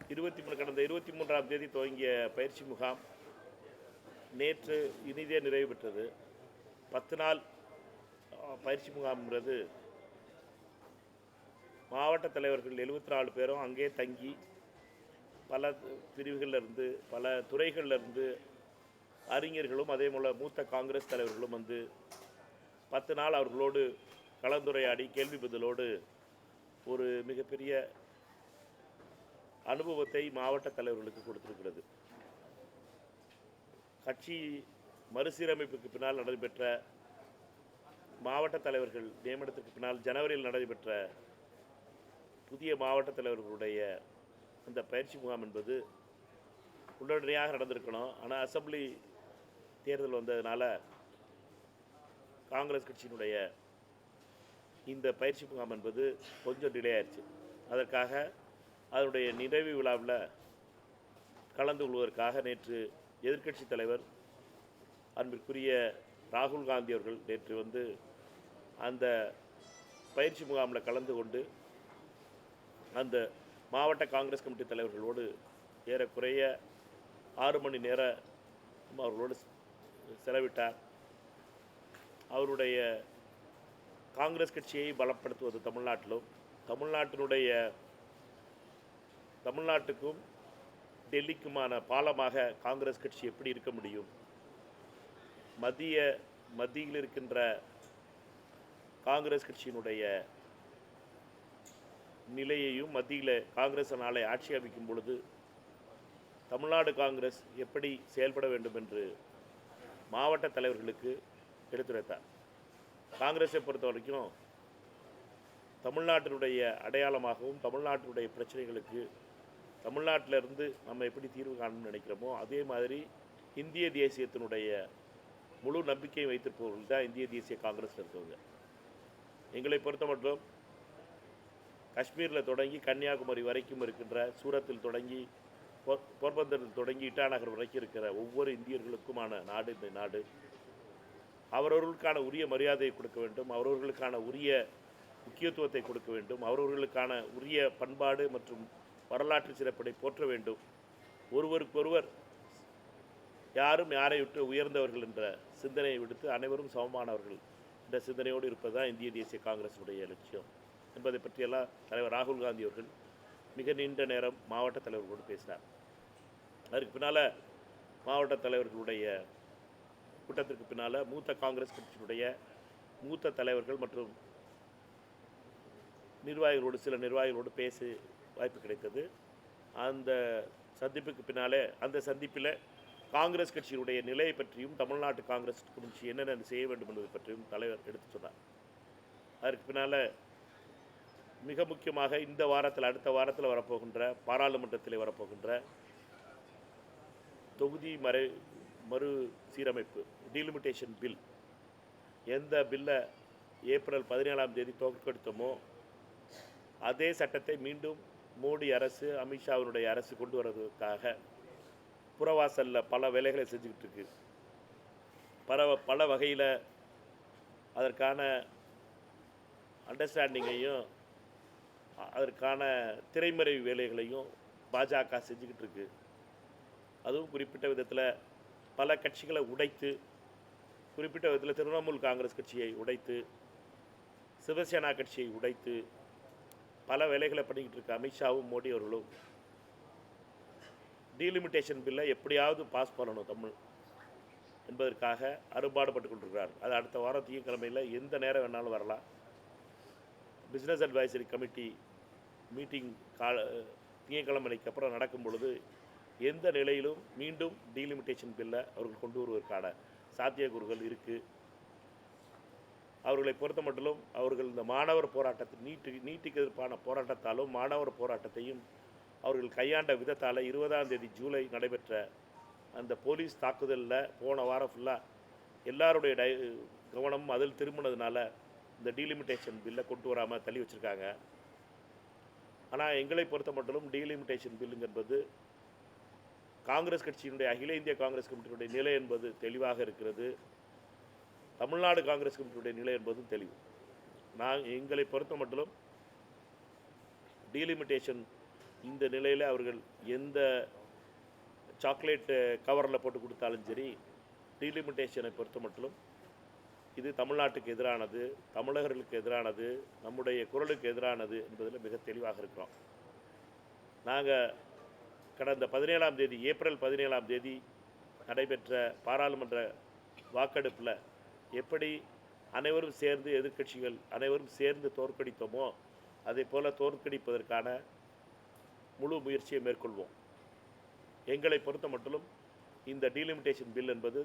கடந்த 23ஆம் தேதி துவங்கிய பயிற்சி முகாம் நேற்று இனிதே நிறைவு பெற்றது. 10 நாள் பயிற்சி முகாம்ங்கிறது மாவட்ட தலைவர்கள் 74 பேரும் அங்கே தங்கி பல பிரிவுகளிலிருந்து பல துறைகளிலிருந்து அறிஞர்களும் அதே போல் மூத்த காங்கிரஸ் தலைவர்களும் வந்து 10 நாள் அவர்களோடு கலந்துரையாடி கேள்வி பதிலோடு ஒரு மிகப்பெரிய அனுபவத்தை மாவட்ட தலைவர்களுக்கு கொடுத்திருக்கிறது. கட்சி மறுசீரமைப்புக்கு பின்னால் நடைபெற்ற மாவட்ட தலைவர்கள் நியமனத்திற்கு பின்னால் ஜனவரியில் நடைபெற்ற புதிய மாவட்ட தலைவர்களுடைய அந்த பயிற்சி முகாம் என்பது உடனடியாக நடந்திருக்கணும். ஆனால் அசெம்பிளி தேர்தல் வந்ததுனால காங்கிரஸ் கட்சியினுடைய இந்த பயிற்சி முகாம் என்பது கொஞ்சம் டிலே ஆயிடுச்சு. அதற்காக அதனுடைய நிறைவு விழாவில் கலந்து கொள்வதற்காக நேற்று எதிர்க்கட்சி தலைவர் அன்பிற்குரிய ராகுல் காந்தி அவர்கள் நேற்று வந்து அந்த பயிற்சி முகாமில் கலந்து கொண்டு அந்த மாவட்ட காங்கிரஸ் கமிட்டி தலைவர்களோடு ஏறக்குறைய 6 மணி நேரம் அவர்களோடு செலவிட்டார். அவருடைய காங்கிரஸ் கட்சியை பலப்படுத்துவது தமிழ்நாட்டுக்கும் டெல்லிக்குமான பாலமாக காங்கிரஸ் கட்சி எப்படி இருக்க முடியும், மத்தியில் இருக்கின்ற காங்கிரஸ் கட்சியினுடைய நிலையையும் மத்தியில் காங்கிரஸ் நாளை ஆட்சி அமைக்கும் பொழுது தமிழ்நாடு காங்கிரஸ் எப்படி செயல்பட வேண்டும் என்று மாவட்ட தலைவர்களுக்கு எடுத்துரைத்தார். காங்கிரஸை பொறுத்த வரைக்கும் தமிழ்நாட்டினுடைய அடையாளமாகவும் தமிழ்நாட்டினுடைய பிரச்சனைகளுக்கு தமிழ்நாட்டிலிருந்து நம்ம எப்படி தீர்வு காணணும்னு நினைக்கிறோமோ அதே மாதிரி இந்திய தேசியத்தினுடைய முழு நம்பிக்கை வைத்திருப்பவர்கள் தான் இந்திய தேசிய காங்கிரஸில் இருக்கவங்க. எங்களை பொறுத்த மட்டும் காஷ்மீரில் தொடங்கி கன்னியாகுமரி வரைக்கும் இருக்கின்ற சூரத்தில் தொடங்கி போர்பந்தரில் தொடங்கி இட்டாநகர் வரைக்கும் இருக்கிற ஒவ்வொரு இந்தியர்களுக்குமான நாடு இந்த நாடு. அவரவர்களுக்கான உரிய மரியாதையை கொடுக்க வேண்டும், அவரவர்களுக்கான உரிய முக்கியத்துவத்தை கொடுக்க வேண்டும், அவரவர்களுக்கான உரிய பண்பாடு மற்றும் வரலாற்று சிறப்பை போற்ற வேண்டும். ஒருவருக்கொருவர் யாரும் யாரை விட்டு உயர்ந்தவர்கள் என்ற சிந்தனையை விடுத்து அனைவரும் சமமானவர்கள் என்ற சிந்தனையோடு இருப்பது தான் இந்திய தேசிய காங்கிரஸுடைய லட்சியம் என்பதை பற்றியெல்லாம் தலைவர் ராகுல் காந்தி அவர்கள் மிக நீண்ட நேரம் மாவட்ட தலைவர்களோடு பேசினார். அதற்கு பின்னால் மாவட்ட தலைவர்களுடைய கூட்டத்திற்கு பின்னால் மூத்த காங்கிரஸ் கட்சியினுடைய மூத்த தலைவர்கள் மற்றும் சில நிர்வாகிகளோடு பேச வாய்ப்பு கிடைத்தது. அந்த சந்திப்பில் காங்கிரஸ் கட்சியினுடைய நிலையை பற்றியும் தமிழ்நாட்டு காங்கிரஸ் கட்சி என்னென்ன செய்ய வேண்டும் என்பதை பற்றியும் தலைவர் எடுத்து சொன்னார். அதற்கு பின்னால் மிக முக்கியமாக இந்த வாரத்தில் அடுத்த வாரத்தில் வரப்போகின்ற பாராளுமன்றத்தில் வரப்போகின்ற தொகுதி மறு சீரமைப்பு டீலிமிட்டேஷன் பில், எந்த பில்லை ஏப்ரல் 17ஆம் தேதி தோற்கடித்தோமோ அதே சட்டத்தை மீண்டும் மோடி அரசு அமித்ஷாவினுடைய அரசு கொண்டு வருவதற்காக புறவாசலில் பல வேலைகளை செஞ்சுக்கிட்டு இருக்கு. பல வகையில் அதற்கான அண்டர்ஸ்டாண்டிங்கையும் அதற்கான திரைமறைவு வேலைகளையும் பாஜக செஞ்சுக்கிட்டு இருக்கு. அதுவும் குறிப்பிட்ட விதத்தில் பல கட்சிகளை உடைத்து, குறிப்பிட்ட விதத்தில் திரிணாமுல் காங்கிரஸ் கட்சியை உடைத்து, சிவசேனா கட்சியை உடைத்து பல வேலைகளை பண்ணிக்கிட்டு இருக்க அமித்ஷாவும் மோடி அவர்களும் டீலிமிட்டேஷன் பில்லை எப்படியாவது பாஸ் பண்ணணும் தமிழ் என்பதற்காக அறுபாடுபட்டு கொண்டிருக்கிறார். அது அடுத்த வாரம் திங்கட்கிழமையில் எந்த நேரம் வேணாலும் வரலாம். பிஸ்னஸ் அட்வைசரி கமிட்டி மீட்டிங் திங்கட்கிழமைக்கு அப்புறம் நடக்கும் பொழுது எந்த நிலையிலும் மீண்டும் டீலிமிட்டேஷன் பில்லை அவர்கள் கொண்டு வருவதற்கான சாத்தியக்கூறுகள் இருக்குது. அவர்களை பொறுத்த மட்டிலும் அவர்கள் இந்த மாணவர் போராட்டத்தை நீட்டுக்கு எதிர்ப்பான போராட்டத்தாலும் மாணவர் போராட்டத்தையும் அவர்கள் கையாண்ட விதத்தால் 20ஆம் தேதி ஜூலை நடைபெற்ற அந்த போலீஸ் தாக்குதலில் போன வாரம் ஃபுல்லாக எல்லாருடைய கவனமும் அதில் திரும்பினதுனால இந்த டீலிமிட்டேஷன் பில்லை கொண்டு வராமல் தள்ளி வச்சுருக்காங்க. ஆனால் எங்களை பொறுத்த மட்டிலும் டீலிமிட்டேஷன் பில்லுங்க என்பது காங்கிரஸ் கட்சியினுடைய அகில இந்திய காங்கிரஸ் கமிட்டியினுடைய நிலை என்பது தெளிவாக இருக்கிறது. தமிழ்நாடு காங்கிரஸ் கமிட்டியுடைய நிலை என்பதும் தெளிவு. எங்களை பொறுத்த மட்டிலும் டீலிமிட்டேஷன் இந்த நிலையில் அவர்கள் எந்த சாக்லேட் கவரில் போட்டு கொடுத்தாலும் சரி, டீலிமிட்டேஷனை பொறுத்த மட்டும் இது தமிழ்நாட்டுக்கு எதிரானது, தமிழர்களுக்கு எதிரானது, நம்முடைய குரலுக்கு எதிரானது என்பதில் மிக தெளிவாக இருக்கிறோம். நாங்கள் கடந்த 17ஆம் தேதி, ஏப்ரல் 17ஆம் தேதி நடைபெற்ற பாராளுமன்ற வாக்கெடுப்பில் எப்படி அனைவரும் சேர்ந்து, எதிர்க்கட்சிகள் அனைவரும் சேர்ந்து தோற்கடித்தோமோ அதே போல் தோற்கடிப்பதற்கான முழு முயற்சியை மேற்கொள்வோம். எங்களை பொறுத்த மட்டும் இந்த டீலிமிட்டேஷன் பில் என்பது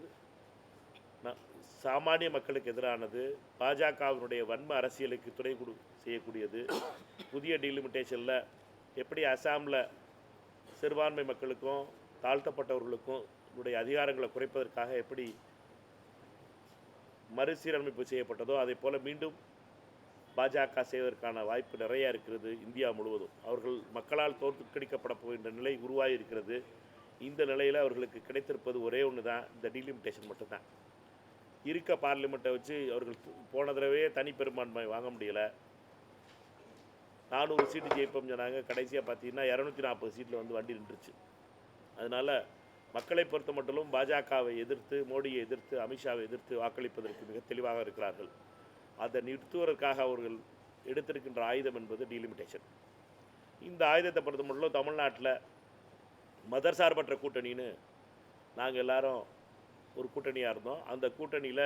சாமானிய மக்களுக்கு எதிரானது, பாஜகவினுடைய வன்ம அரசியலுக்கு துணை செய்யக்கூடியது. புதிய டீலிமிட்டேஷனில் எப்படி அசாமில் சிறுபான்மை மக்களுக்கும் தாழ்த்தப்பட்டவர்களுக்கும் உடைய அதிகாரங்களை குறைப்பதற்காக எப்படி மறுசீரமைப்பு செய்யப்பட்டதோ அதே போல் மீண்டும் பாஜக செய்வதற்கான வாய்ப்பு நிறையா இருக்கிறது. இந்தியா முழுவதும் அவர்கள் மக்களால் தோற்கடிக்கப்பட போகின்ற நிலை உருவாகி இருக்கிறது. இந்த நிலையில் அவர்களுக்கு கிடைத்திருப்பது ஒரே ஒன்று தான், இந்த டீலிமிட்டேஷன் மட்டும்தான். இருக்க பார்லிமெண்ட்டை வச்சு அவர்கள் போன தடவையே தனி பெரும்பான்மை வாங்க முடியலை. 400 சீட்டு ஜெயிப்போம் சொன்னாங்க. கடைசியாக பார்த்தீங்கன்னா 240 சீட்டில் வந்து வண்டி நின்றுச்சு. அதனால் மக்களை பொறுத்த மட்டும் பாஜகவை எதிர்த்து, மோடியை எதிர்த்து, அமித்ஷாவை எதிர்த்து வாக்களிப்பதற்கு மிக தெளிவாக இருக்கிறார்கள். அதை நிறுத்துவதற்காக அவர்கள் எடுத்திருக்கின்ற ஆயுதம் என்பது டீலிமிட்டேஷன். இந்த ஆயுதத்தை பொறுத்த மட்டும் தமிழ்நாட்டில் மதர் சார்பற்ற கூட்டணின்னு நாங்கள் எல்லாரும் ஒரு கூட்டணியாக இருந்தோம். அந்த கூட்டணியில்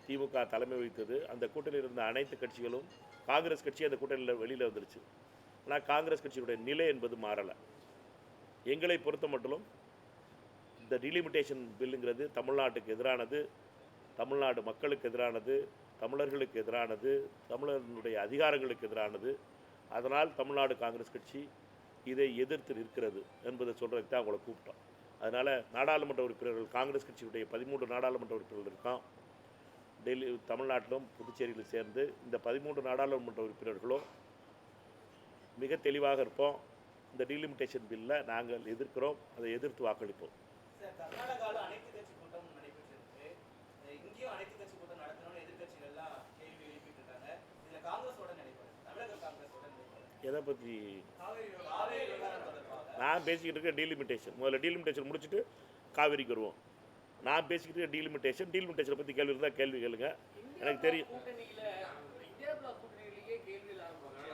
திமுக தலைமை வகித்தது. அந்த கூட்டணியில் இருந்த அனைத்து கட்சிகளும், காங்கிரஸ் கட்சி அந்த கூட்டணியில் வெளியில் வந்துருச்சு. ஆனால் காங்கிரஸ் கட்சியுடைய நிலை என்பது மாறலை. எங்களை பொறுத்த மட்டும் இந்த டீலிமிட்டேஷன் பில்லுங்கிறது தமிழ்நாட்டுக்கு எதிரானது, தமிழ்நாடு மக்களுக்கு எதிரானது, தமிழர்களுக்கு எதிரானது, தமிழர்களுடைய அதிகாரங்களுக்கு எதிரானது. அதனால் தமிழ்நாடு காங்கிரஸ் கட்சி இதை எதிர்த்து நிற்கிறது என்பதை சொல்கிறதுக்கு தான் அவங்கள கூப்பிட்டோம். அதனால் நாடாளுமன்ற உறுப்பினர்கள், காங்கிரஸ் கட்சியுடைய 13 நாடாளுமன்ற உறுப்பினர்கள் இருக்கோம். டெல்லி, தமிழ்நாட்டிலும் புதுச்சேரியில் சேர்ந்து இந்த 13 நாடாளுமன்ற உறுப்பினர்களும் மிக தெளிவாக இருப்போம். இந்த டீலிமிட்டேஷன் பில்லை நாங்கள் எதிர்க்கிறோம், அதை எதிர்த்து வாக்களிப்போம். கர்நாடகாவில் அனைத்து கட்சி கூட்டம் நடைபெற்றிருக்கு. இங்கேயும் அனைத்து கட்சி கூட்டம் நடத்தணும்னு எதிர்கட்சிகள்லாம் கேள்வி எழுப்பிட்டு இருக்காங்க. இதில் காங்கிரஸோட நிலைப்பாடு, தமிழக காங்கிரஸோட நிலைப்பாடு எதை பற்றி நான் பேசிக்கிட்டு இருக்கேன்? டீலிமிட்டேஷன். முதல்ல டீலிமிட்டேஷன் முடிச்சுட்டு காவேரிக்கு வருவோம். நான் பேசிக்கிட்டு இருக்க டீலிமிட்டேஷனை பற்றி கேள்வி இருந்தால் கேள்வி கேளுங்க, எனக்கு தெரியும்.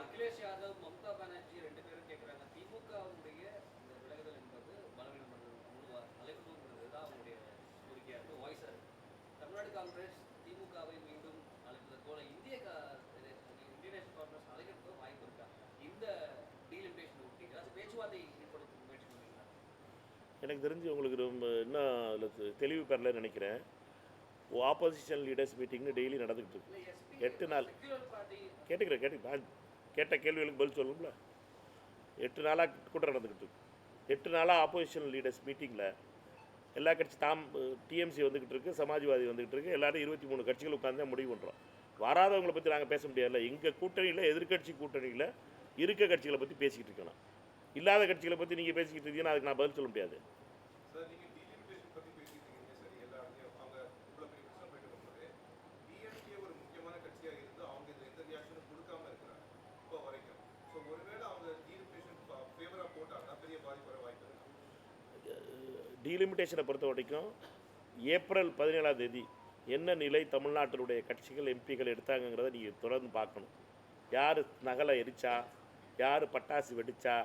அகிலேஷ் யாதவ், மம்தா பானர்ஜி 2 பேரும் கேட்குறாங்க, திமுகவுடைய இந்த விலகுதல் என்பது பலவீனப்படுறது தான் அவங்களுடைய கோரிக்கையாக இருக்குது, வாய்ஸாக இருக்குது. தமிழ்நாடு காங்கிரஸ் திமுகவை மீண்டும் அழைப்பது போல இந்தியன் நேஷனல் காங்கிரஸ் அழைக்கிறதுக்கு வாய்ப்பு இருக்கா? இந்த டீலிமிட்டேஷன் ஒட்டி ஏதாச்சும் பேச்சுவார்த்தை ஏற்படுத்த முயற்சி பண்ணுவீங்களா? எனக்கு தெரிஞ்சு உங்களுக்கு ரொம்ப இன்னும் அதில் தெளிவு பெறலன்னு நினைக்கிறேன். ஆப்போசிஷன் லீடர்ஸ் மீட்டிங்னு டெய்லி நடந்துக்கிட்டு இருக்கு. 8 நாள் கேட்டுக்கிறேன். கேட்ட கேள்விகளுக்கு பதில் சொல்லணும்ல. 8 நாளாக கூட்டம் நடந்துக்கிட்டு இருக்கு. 8 நாளாக ஆப்போசிஷன் லீடர்ஸ் மீட்டிங்கில் எல்லா கட்சி டிஎம்சி வந்துக்கிட்டு இருக்குது, சமாஜ்வாதி வந்துக்கிட்டு இருக்குது. எல்லோரும் 23 கட்சிகள் உட்காந்து தான் முடிவு பண்ணுறோம். வராதவங்களை பற்றி நாங்கள் பேச முடியாதுல்ல. எங்கள் கூட்டணியில், எதிர்கட்சி கூட்டணியில் இருக்க கட்சிகளை பற்றி பேசிக்கிட்டு இருக்கணும். இல்லாத கட்சிகளை பற்றி நீங்கள் பேசிக்கிட்டு இருக்கீங்கன்னா அதுக்கு நான் பதில் சொல்ல முடியாது. டீலிமிட்டேஷனை பொறுத்த வரைக்கும் ஏப்ரல் 17ஆம் தேதி என்ன நிலை தமிழ்நாட்டினுடைய கட்சிகள், எம்பிகள் எடுத்தாங்கிறத நீங்கள் தொடர்ந்து பார்க்கணும். யார் நகலை எரிச்சா, யார் பட்டாசு வெடிச்சா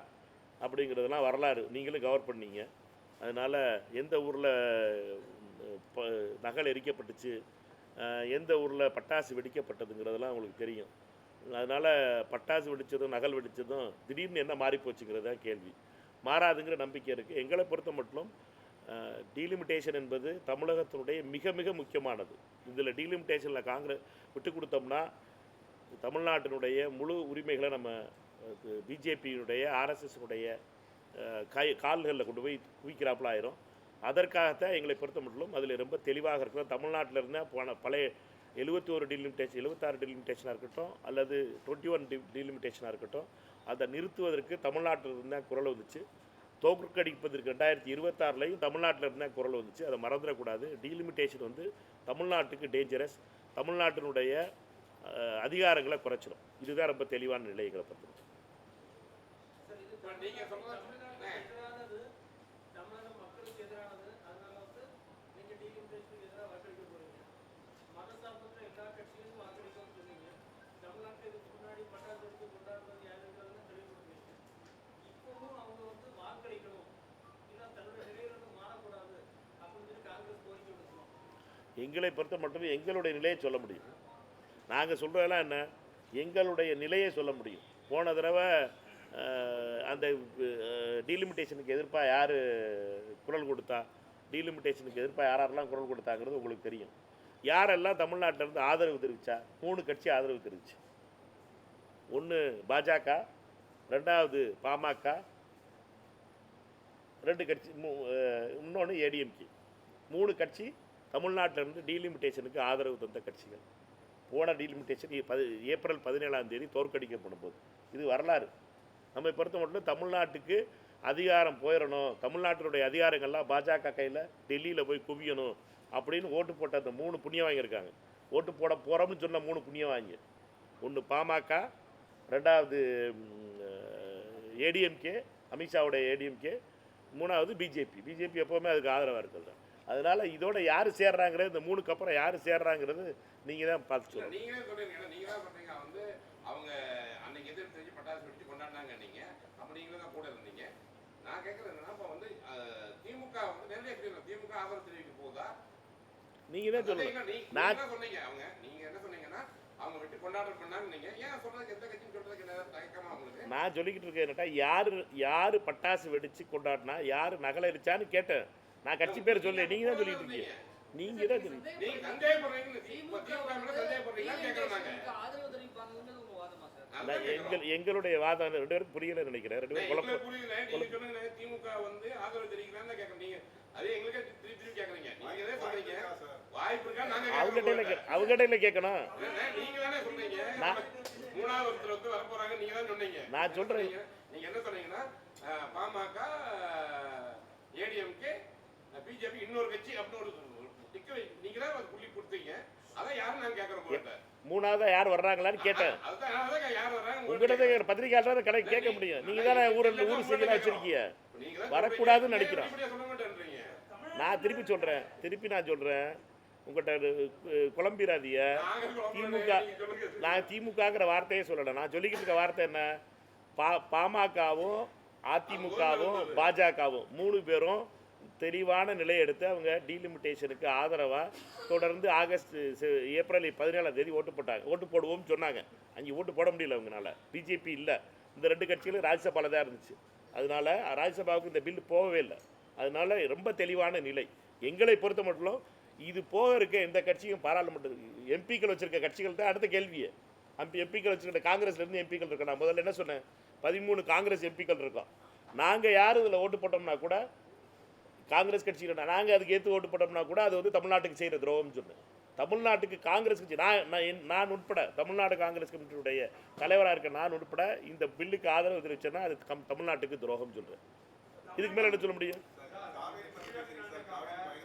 அப்படிங்கிறதெல்லாம் வரலாறு நீங்களும் கவர் பண்ணீங்க. அதனால் எந்த ஊரில் நகல் எரிக்கப்பட்டுச்சு, எந்த ஊரில் பட்டாசு வெடிக்கப்பட்டதுங்கிறதெல்லாம் உங்களுக்கு தெரியும். அதனால் பட்டாசு வெடித்ததும் நகல் வெடித்ததும் திடீர்னு என்ன மாறிப்போச்சுங்கிறது தான் கேள்வி. மாறாதுங்கிற நம்பிக்கை இருக்குது. எங்களை பொறுத்த மட்டும் டீலிமிட்டேஷன் என்பது தமிழகத்தினுடைய மிக மிக முக்கியமானது. இதில் டீலிமிட்டேஷனில் காங்கிரஸ் விட்டு கொடுத்தோம்னா தமிழ்நாட்டினுடைய முழு உரிமைகளை நம்ம பிஜேபியினுடைய, ஆர்எஸ்எஸ்னுடைய கால்களில் கொண்டு போய் குவிக்கிறாப்புல ஆயிரும். அதற்காகத்தான் எங்களை பொறுத்த மட்டும் அதில் ரொம்ப தெளிவாக இருக்கிறோம். தமிழ்நாட்டில் இருந்தால் பழைய 71 டீலிமிட்டேஷன், 76 டீலிமிட்டேஷனாக இருக்கட்டும், அல்லது 21 டீலிமிட்டேஷனாக இருக்கட்டும், அதை நிறுத்துவதற்கு தமிழ்நாட்டில் இருந்தால் குரல் வந்துச்சு. தோற்கடிப்பதற்கு 2026லையும் தமிழ்நாட்டில் இருந்தால் குரல் வந்துச்சு. அதை மறந்துடக்கூடாது. டீலிமிட்டேஷன் வந்து தமிழ்நாட்டுக்கு டேஞ்சரஸ், தமிழ்நாட்டினுடைய அதிகாரங்களை குறைச்சிடும். இதுதான் ரொம்ப தெளிவான நிலைகளை பற்றி. நீங்க சொல்றது எதிரானது தமிழக மக்களுக்கு எதிரானது. அதனால வந்து நீங்க டீலிமிட்டேஷனுக்கு எதிராக வாக்களிக்க போறீங்க. மதசார்பற்ற எல்லா கட்சிகளும் வாக்களிக்கணும்னு சொன்னீங்க. தமிழ்நாட்டில் இதுக்கு முன்னாடி பட்டாசு வெடித்து கொண்டாடுறது யாருங்கிறதுன்னு தெளிவுபடுத்திங்க. இப்பவும் அவங்க வந்து வாக்களிக்கணும், இல்லை தன்னுடைய நிலையிலிருந்து மாறக்கூடாது அப்படின்னு சொல்லி காங்கிரஸ் கோரிக்கை விடுக்கணும். எங்களை பொறுத்த மட்டும் எங்களுடைய நிலையை சொல்ல முடியும். நாங்கள் சொல்கிறதெல்லாம் என்ன, எங்களுடைய நிலையை சொல்ல முடியும். போன தடவை அந்த டீலிமிட்டேஷனுக்கு எதிர்ப்பாக யார் குரல் கொடுத்தா, டீலிமிட்டேஷனுக்கு எதிர்ப்பாக யாரெல்லாம் குரல் கொடுத்தாங்கிறது உங்களுக்கு தெரியும். யாரெல்லாம் தமிழ்நாட்டிலேருந்து ஆதரவு தெரிவித்தா, 3 கட்சி ஆதரவு தெரிவிச்சு. ஒன்று பாஜக, ரெண்டாவது பாமக, 2 கட்சி, இன்னொன்று ஏடிஎம்கே. 3 கட்சி தமிழ்நாட்டிலேருந்து டீலிமிட்டேஷனுக்கு ஆதரவு தந்த கட்சிகள். போன டீலிமிட்டேஷன் ஏப்ரல் 17ஆம் தேதி தோற்கடிக்கப்படும் போது, இது வரலாறு. நம்மை பொறுத்த மட்டும் தமிழ்நாட்டுக்கு அதிகாரம் போயிடணும், தமிழ்நாட்டினுடைய அதிகாரங்கள்லாம் பாஜக கையில் டெல்லியில் போய் குவியணும் அப்படின்னு ஓட்டு போட்ட அந்த 3 புண்ணியம் வாங்கியிருக்காங்க. ஓட்டு போட போகிறோம்னு சொன்ன 3 புண்ணியம் வாங்கி, ஒன்று பாமக, ரெண்டாவது ஏடிஎம்கே, அமித்ஷாவுடைய ஏடிஎம்கே, 3வது பிஜேபி எப்போவுமே அதுக்கு ஆதரவாக இருக்குது. அதனால் இதோட யார் சேர்றாங்கிறது, இந்த 3க்கு அப்புறம் யார் சேர்றாங்கிறது நீங்கள் தான் பார்த்து சொல்லணும். நீங்களே சொல்றீங்க, நீங்க தான் சொல்றீங்க வந்து அவங்க அன்னைக்கு எதிர்த்து தெரிஞ்சு பட்டாசு வெடிச்சு கொண்டாடினாங்க. நீங்க அப்ப நீங்களே தான் கூட இருந்தீங்க. நான் கேட்கறது என்னன்னா, இப்போ வந்து திமுக வந்து நிறைய திமுக ஆதரவு தெரிவிக்க போதா? நீங்கள் தான் சொல்லணும். நான் சொன்னீங்க, அவங்க நீங்க என்ன சொன்னீங்கன்னா அவங்க வெட்டி கொண்டாட்டம் பண்ணாங்க. நீங்க ஏன் சொல்றதுக்கு எந்த கட்சின்னு சொல்றதுக்கு என்ன தயக்கமா உங்களுக்கு? நான் சொல்லிக்கிட்டு இருக்கேன் என்னட்டா, யார் பட்டாசு வெடிச்சு கொண்டாடினா, யார் நகலரிச்சான்னு கேட்டேன். நான் கட்சி பேர் சொல்ல, நீங்கள் தான் சொல்லிட்டு இருக்கீங்க. நீங்கள் தான் சொல்லிட்டு நீங்க சந்தேகப்படுறீங்க, திமுக மேல சந்தேகப்படுறீங்கன்னு கேட்கறோம் நாங்க. ஆதரவு தெரிவிப்பாங்கன்னு உங்க வாதமா சார்? எங்களுடைய வாதம் 2 பேரும் புரியல நினைக்கிறேன். 2 பேரும் புரியல. நீங்க சொன்னீங்க திமுக வந்து ஆதரவு தெரிவிக்கிறான்னு கேட்கறீங்க. நீங்க அதே எங்களுக்கே திருப்பி கேட்கறீங்க. நீங்க எதே சொல்றீங்க, வாய்ப்பு இருக்கா? நாங்க அவங்ககிட்ட கேட்கணும். நீங்க தானே சொன்னீங்க 3வது ஒருத்தர் வந்து வர போறாங்க. நீங்க தான் சொன்னீங்க. நான் சொல்றேன், நீங்க என்ன சொன்னீங்கன்னா பாமக, ஏடிஎம்கே, பிஜேபி, இன்னொரு கட்சி அப்படின்னு ஒரு டிக்க நீங்க தான் ஒரு புள்ளி கொடுத்தீங்க. அதான் யாரும் நான் கேட்கறோம் போல. 3ஆவதா யார் வர்றாங்களான்னு கேட்டேன். அதான் யார் வர்றாங்க உங்ககிட்ட பத்திரிகையாளர் கடை கேட்க முடியும். நீங்கள் தானே ஊர் செய்யலாம் வச்சிருக்கீங்க. வரக்கூடாதுன்னு நினைக்கிறோம். சொல்ல மாட்டேன்றீங்க. நான் திருப்பி சொல்கிறேன், உங்கள்கிட்ட குழம்பிராதிய. திமுக, நான் திமுகங்கிற வார்த்தையே சொல்லலை. நான் சொல்லிக்கிட்டு இருக்க வார்த்தை என்ன, பாமகவும் அதிமுகவும் பாஜகவும் 3 பேரும் தெளிவான நிலையை எடுத்து அவங்க டீலிமிட்டேஷனுக்கு ஆதரவாக தொடர்ந்து ஏப்ரல் 17ஆம் தேதி ஓட்டு போடுவோம்னு சொன்னாங்க. அங்கே ஓட்டு போட முடியல அவங்களால. பிஜேபி இல்லை, இந்த 2 கட்சிகளும் ராஜ்யசபாவில் தான் இருந்துச்சு. அதனால ராஜ்யசபாவுக்கு இந்த பில் போகவே இல்லை. அதனால ரொம்ப தெளிவான நிலை. எங்களை பொறுத்த மட்டும் இது போக இருக்க எந்த கட்சியும் பாராளுமன்ற எம்பிக்கள் வச்சுருக்க கட்சிகள் தான் அடுத்த கேள்வியே. எம்பிக்கள் வச்சுருக்க காங்கிரஸ்லேருந்து எம்பிக்கள் இருக்கா? நான் முதல்ல என்ன சொன்னேன், 13 காங்கிரஸ் எம்பிக்கள் இருக்கோம். நாங்கள் யார் இதில் ஓட்டு போட்டோம்னா கூட, காங்கிரஸ் கட்சியில் நாங்கள் அதுக்கு ஏற்று ஓட்டு போட்டோம்னா கூட அது வந்து தமிழ்நாட்டுக்கு செய்கிற துரோகம்னு சொன்னேன். தமிழ்நாட்டுக்கு காங்கிரஸ் கட்சி நான் உட்பட, தமிழ்நாடு காங்கிரஸ் கமிட்டியுடைய தலைவராக இருக்க நான் உட்பட இந்த பில்லுக்கு ஆதரவு தெரிவிச்சேன்னா அது தமிழ்நாட்டுக்கு துரோகம் சொல்கிறேன். இதுக்கு மேலே என்ன சொல்ல முடியும்?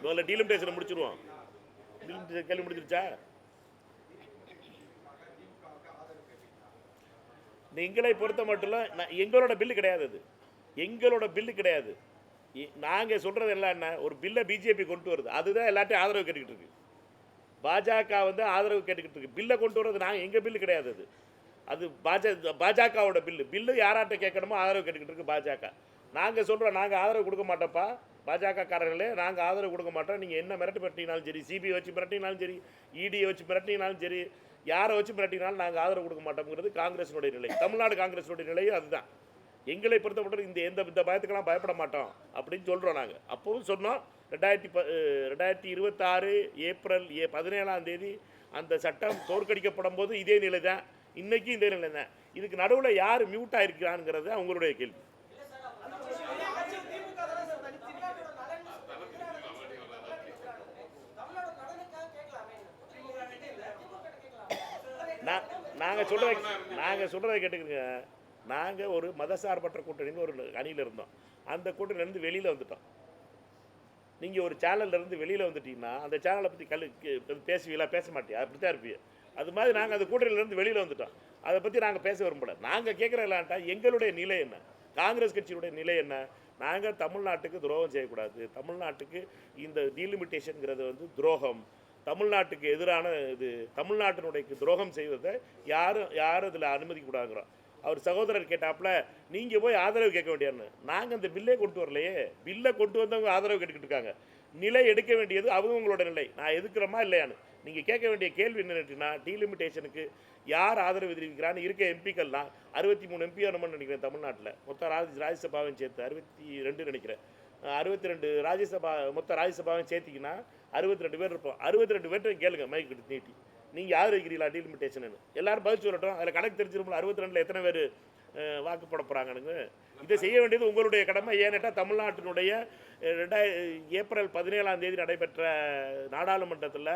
முதல்ல டீலிமிட்டேஷனை முடிச்சிருவோம். டீலிமிட்டேஷன் கேள்வி முடிச்சிருச்சா? எங்களை பொறுத்த மட்டும் எங்களோட பில்லு கிடையாது, அது எங்களோட பில்லு கிடையாது. நாங்கள் சொல்கிறது எல்லாம் என்ன, ஒரு பில்லை பிஜேபி கொண்டு வருது, அதுதான் எல்லாத்தையும் ஆதரவு கேட்டுக்கிட்டு இருக்கு. பாஜக வந்து ஆதரவு கேட்டுக்கிட்டு இருக்கு. பில்லை கொண்டு வர்றது எங்கள் பில்லு கிடையாது, அது பாஜகவோட பில்லு யாராட்ட கேட்கணுமோ ஆதரவு கேட்டுக்கிட்டு இருக்கு பாஜக. நாங்கள் சொல்கிறோம், நாங்கள் ஆதரவு கொடுக்க மாட்டோம்ப்பா, பாஜகக்காரர்களே நாங்கள் ஆதரவு கொடுக்க மாட்டோம். நீங்கள் என்ன மிரட்டினாலும் சரி, சிபிஐ வச்சு மிரட்டினாலும் சரி, இடியை வச்சு மிரட்டினாலும் சரி, யாரை வச்சு மிரட்டினாலும் நாங்கள் ஆதரவு கொடுக்க மாட்டோம்ங்கிறது காங்கிரஸினுடைய நிலை. தமிழ்நாடு காங்கிரஸினுடைய நிலையும் அதுதான். எங்களை பொறுத்தப்பட்ட இந்த பயத்துக்கெல்லாம் பயப்பட மாட்டோம் அப்படின்னு சொல்கிறோம். நாங்கள் அப்போவும் சொன்னோம். 2026 ஏப்ரல் 17ஆம் தேதி அந்த சட்டம் தோற்கடிக்கப்படும் போது இதே நிலை தான், இன்றைக்கும் இதே நிலை தான். இதுக்கு நடுவில் யார் மியூட்டாக இருக்கிறாங்கிறது அவங்களுடைய கேள்வி. நாங்கள் சொல்கிறத கேட்டுக்கிறங்க. நாங்கள் ஒரு மதசார்பற்ற கூட்டணின்னு ஒரு அணியில் இருந்தோம். அந்த கூட்டணியிலேருந்து வெளியில் வந்துட்டோம். நீங்கள் ஒரு சேனல்லேருந்து வெளியில் வந்துட்டீங்கன்னா அந்த சேனலை பற்றி பேசுவீங்களா? பேச மாட்டியா? அப்படி தான் இருப்பீங்க. அது மாதிரி நாங்கள் அந்த கூட்டணியிலேருந்து வெளியில் வந்துட்டோம். அதை பற்றி நாங்கள் பேச விரும்பல. நாங்கள் கேட்குற இல்லாட்டா எங்களுடைய நிலை என்ன, காங்கிரஸ் கட்சியுடைய நிலை என்ன? நாங்கள் தமிழ்நாட்டுக்கு துரோகம் செய்யக்கூடாது, தமிழ்நாட்டுக்கு இந்த டீலிமிட்டேஷனுங்கிறது வந்து துரோகம், தமிழ்நாட்டுக்கு எதிரான இது, தமிழ்நாட்டினுடைய துரோகம் செய்வதை யாரும் இதில் அனுமதிக்கூடாதுங்கிறோம். அவர் சகோதரர் கேட்டாப்புல நீங்கள் போய் ஆதரவு கேட்க வேண்டியான்னு. நாங்கள் அந்த பில்லே கொண்டு வரலையே, பில்லை கொண்டு வந்தவங்க ஆதரவு கேட்டுக்கிட்டு இருக்காங்க. நிலை எடுக்க வேண்டியது அவங்களோட நிலை. நான் எதுக்குறோமா இல்லையான்னு நீங்கள் கேட்க வேண்டிய கேள்வி என்னன்னா, டீலிமிட்டேஷனுக்கு யார் ஆதரவு தெரிவிக்கிறான்னு இருக்க எம்பிக்கள்லாம் 63 எம்பி வேணும்னு நினைக்கிறேன் தமிழ்நாட்டில். மொத்தம் ராஜ்யசபாவையும் சேர்த்து 62 நினைக்கிறேன். 62 ராஜ்யசபா மொத்த ராஜ்யசபாவையும் சேர்த்திங்கன்னா 62 பேர் இருப்போம். 62 பேர்கிட்ட கேளுங்க மைக் எடுத்து நீட்டி, நீங்கள் யார் வைக்கிறீங்களா டீலிமிட்டேஷன்? எல்லாரும் பதில் சொல்லட்டும். அதில் கணக்கு தெரிஞ்சிருப்போம் 62 எத்தனை பேர் வாக்கு போட போகிறாங்கன்னு. இதை செய்ய வேண்டியது உங்களுடைய கடமை. ஏன்னெட்டா தமிழ்நாட்டினுடைய ஏப்ரல் 17 நடைபெற்ற நாடாளுமன்றத்தில்